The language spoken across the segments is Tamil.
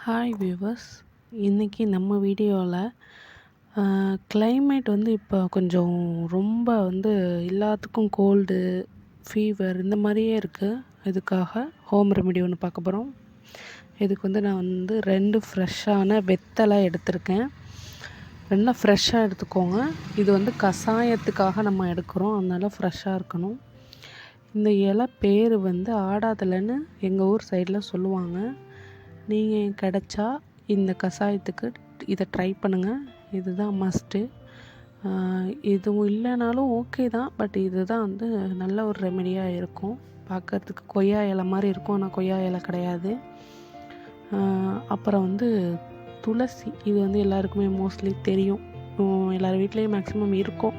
ஹாய் வியூவர்ஸ், இன்றைக்கி நம்ம வீடியோவில் கிளைமேட் இப்போ கொஞ்சம் ரொம்ப எல்லாத்துக்கும் கோல்டு, ஃபீவர் இந்த மாதிரியே இருக்குது. இதுக்காக ஹோம் ரெமிடி ஒன்று பார்க்க போகிறோம். இதுக்கு நான் 2 ஃப்ரெஷ்ஷான வெத்தலை எடுத்திருக்கேன். நல்லா ஃப்ரெஷ்ஷாக எடுத்துக்கோங்க. இது கஷாயத்துக்காக நம்ம எடுக்கிறோம், அதனால் ஃப்ரெஷ்ஷாக இருக்கணும். இந்த இலை பேர் ஆடாதலைன்னு எங்கள் ஊர் சைடில் சொல்லுவாங்க. நீங்கள் கிடைச்சா இந்த கஷாயத்துக்கு இதை ட்ரை பண்ணுங்கள். இதுதான் மஸ்ட்டு. இதுவும் இல்லைனாலும் ஓகே தான், பட் இது தான் நல்ல ஒரு ரெமெடியாக இருக்கும். பார்க்குறதுக்கு கொய்யா இலை மாதிரி இருக்கும், ஆனால் கொய்யா இலை கிடையாது. அப்புறம் துளசி. இது எல்லாருக்குமே மோஸ்ட்லி தெரியும், எல்லார் வீட்லேயும் மேக்ஸிமம் இருக்கும்.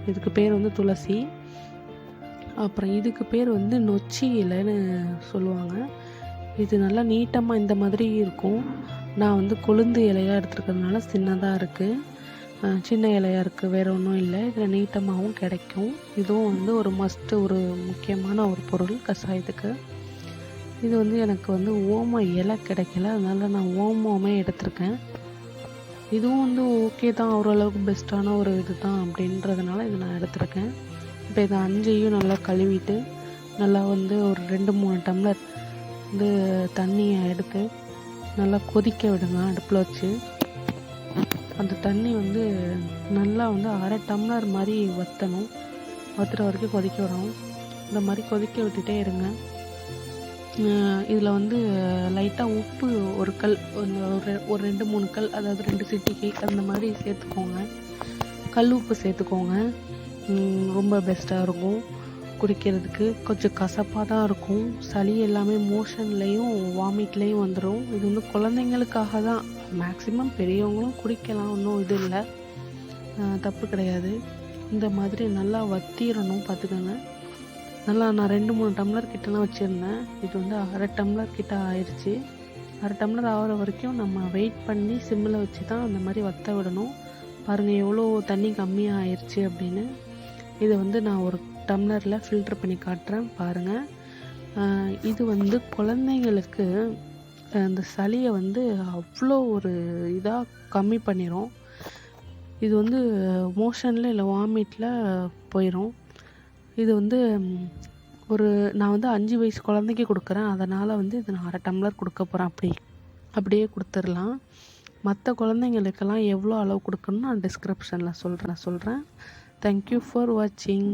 இதுக்கு பேர் துளசி. அப்புறம் இதுக்கு பேர் நொச்சி இலைன்னு சொல்லுவாங்க. இது நல்லா நீட்டமாக இந்த மாதிரி இருக்கும். நான் கொழுந்து இலையாக எடுத்துருக்கிறதுனால சின்னதாக இருக்குது, சின்ன இலையாக இருக்குது, வேறு ஒன்றும் இல்லை. இதில் நீட்டமாகவும் கிடைக்கும். இதுவும் ஒரு மஸ்ட்டு, ஒரு முக்கியமான ஒரு பொருள் கஷாயத்துக்கு. இது எனக்கு ஓம இலை கிடைக்கல, அதனால் நான் ஓமமே எடுத்திருக்கேன். இதுவும் ஓகே தான், ஓரளவுக்கு பெஸ்ட்டான ஒரு இது தான் அப்படின்றதுனால இது நான் எடுத்திருக்கேன். இப்போ இதை 5ஐயும் நல்லா கழுவிட்டு நல்லா ஒரு 2-3 டம்ளர் தண்ணியை எடுத்து நல்லா கொதிக்க விடுங்க அடுப்பில் வச்சு. அந்த தண்ணி நல்லா 1/2 டம்ளர் மாதிரி வற்றுற வரைக்கும் கொதிக்க விடணும். இந்த மாதிரி கொதிக்க விட்டுட்டே இருங்க. இதில் லைட்டாக உப்பு ஒரு கல், ஒரு 2-3 கல், அதாவது 2 சிட்டிகை அந்த மாதிரி சேர்த்துக்கோங்க. கல் உப்பு சேர்த்துக்கோங்க, ரொம்ப பெஸ்ட்டாக இருக்கும். குடிக்கிறதுக்கு கொஞ்சம் கசப்பாக தான் இருக்கும். சளி எல்லாமே மோஷன்லேயும் வாமிட்லேயும் வந்துடும். இது குழந்தைங்களுக்காக தான். மேக்ஸிமம் பெரியவங்களும் குடிக்கலாம், ஒன்றும் இது இல்லை, தப்பு கிடையாது. இந்த மாதிரி நல்லா வத்திரணும், பார்த்துக்கோங்க. நல்லா நான் 2-3 டம்ளர் கிட்டலாம் வச்சுருந்தேன். இது 1/2 டம்ளர் கிட்ட ஆயிடுச்சு. 1/2 டம்ளர் ஆகிற வரைக்கும் நம்ம வெயிட் பண்ணி சிம்மில் வச்சு தான் அந்த மாதிரி வற்ற விடணும். பாருங்கள் எவ்வளோ தண்ணி கம்மியாக ஆயிடுச்சு அப்படின்னு. இதை நான் ஒரு டம்ளரில் ஃபில்ட்ரு பண்ணி காட்டுறேன், பாருங்கள். இது குழந்தைங்களுக்கு அந்த சளியை அவ்வளோ ஒரு இதாக கம்மி பண்ணிடும். இது மோஷனில் இல்லை வாமிட்டில் போயிடும். இது ஒரு நான் 5 வயசு குழந்தைக்கு கொடுக்குறேன், அதனால் இது நான் 1/2 டம்ளர் கொடுக்க போகிறேன். அப்படியே கொடுத்துடலாம். மற்ற குழந்தைங்களுக்கெல்லாம் எவ்வளோ அளவு கொடுக்கணும்னு நான் டிஸ்கிரிப்ஷனில் சொல்கிறேன். தேங்க்யூ ஃபார் வாட்சிங்.